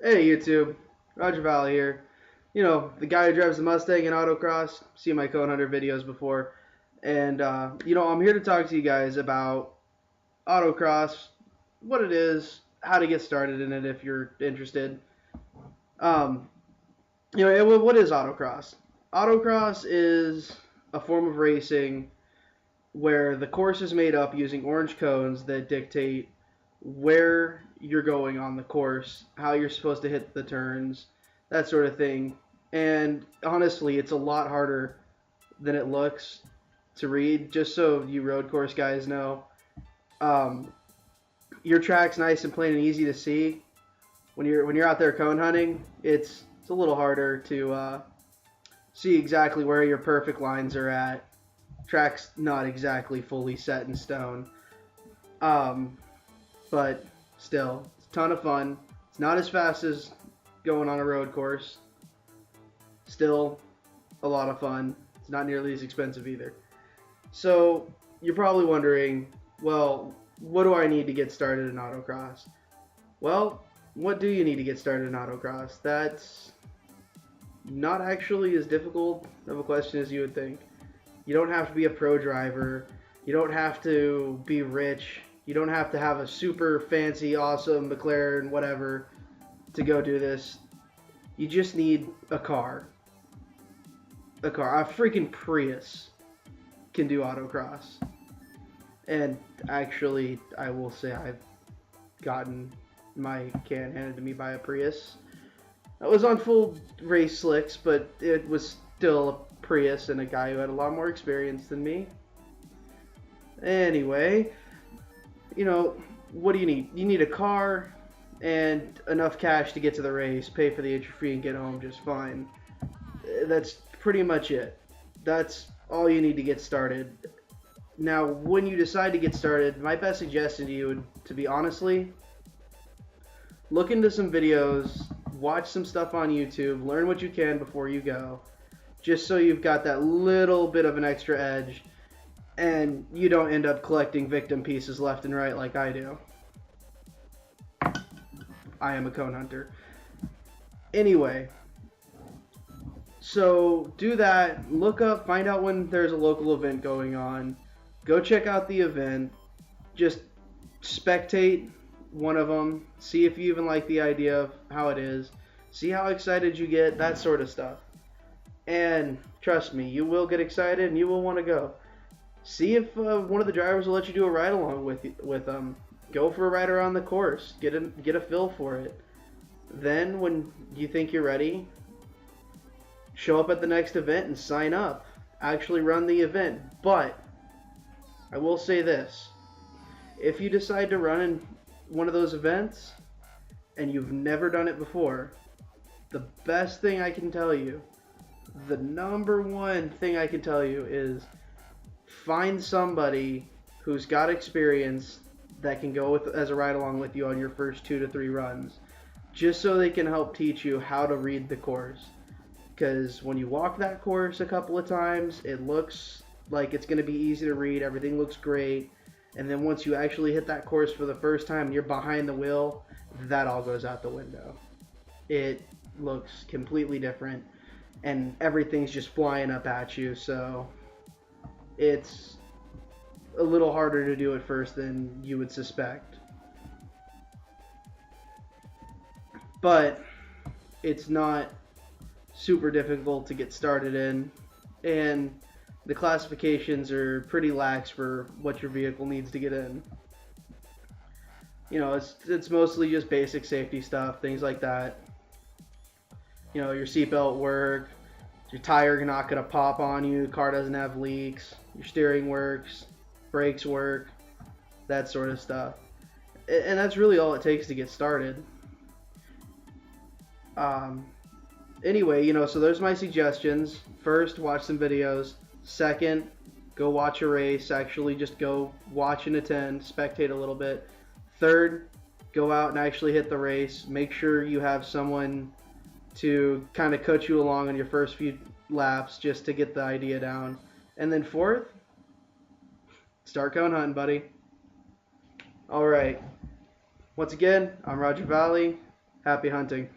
Hey YouTube, Roger Valley here. You know, the guy who drives the Mustang in AutoCross. Seen my ConeHunter videos before. And, I'm here to talk to you guys about AutoCross, what it is, how to get started in it if you're interested. Um, what is AutoCross? Autocross is a form of racing where the course is made up using orange cones that dictate where you're going on the course, how you're supposed to hit the turns, that sort of thing. And honestly, it's a lot harder than it looks to read. Just so you road course guys know, um, your track's nice and plain and easy to see. When you're out there cone hunting, it's a little harder to see exactly where your perfect lines are at. Track's not exactly fully set in stone. Um, but still, it's a ton of fun. It's not as fast as going on a road course. Still a lot of fun. It's not nearly as expensive either. So you're probably wondering, well, what do I need to get started in autocross? Well, what do you need to get started in autocross? That's not actually as difficult of a question as you would think. You don't have to be a pro driver. You don't have to be rich. You don't have to have a super fancy, awesome McLaren, whatever, to go do this. You just need a car. A car. A freaking Prius can do autocross. And actually, I will say I've gotten my can handed to me by a Prius. I was on full race slicks, but it was still a Prius and a guy who had a lot more experience than me. Anyway, what do you need? You need a car and enough cash to get to the race, pay for the entry fee, and get home just fine. That's pretty much it. That's all you need to get started. Now, when you decide to get started, my best suggestion to you would to be honestly, look into some videos, watch some stuff on YouTube, learn what you can before you go, just so you've got that little bit of an extra edge and you don't end up collecting victim pieces left and right like I do. I am a cone hunter. Anyway, so do that, look up, find out when there's a local event going on, go check out the event, just spectate one of them, see if you even like the idea of how it is, see how excited you get, that sort of stuff. And trust me, you will get excited and you will want to go. See if one of the drivers will let you do a ride along with them. Go for a ride around the course. Get a feel for it. Then when you think you're ready, show up at the next event and sign up. Actually run the event. But I will say this. If you decide to run in one of those events and you've never done it before, the best thing I can tell you, the number one thing I can tell you is find somebody who's got experience that can go with as a ride along with you on your first 2 to 3 runs, just so they can help teach you how to read the course. Because when you walk that course a couple of times, it looks like it's going to be easy to read, everything looks great, and then once you actually hit that course for the first time and you're behind the wheel, that all goes out the window. It looks completely different and everything's just flying up at you, so it's a little harder to do at first than you would suspect. But it's not super difficult to get started in, and the classifications are pretty lax for what your vehicle needs to get in. It's mostly just basic safety stuff, things like that. Your seatbelt work, your tire not gonna pop on you, car doesn't have leaks, your steering works, brakes work, that sort of stuff. And that's really all it takes to get started. Anyway, so there's my suggestions. First, watch some videos. Second, go watch a race. Actually, just go watch and attend, spectate a little bit. Third, go out and actually hit the race. Make sure you have someone to kind of coach you along on your first few laps just to get the idea down. And then fourth, start cone hunting, buddy. Alright. Once again, I'm Roger Valley. Happy hunting.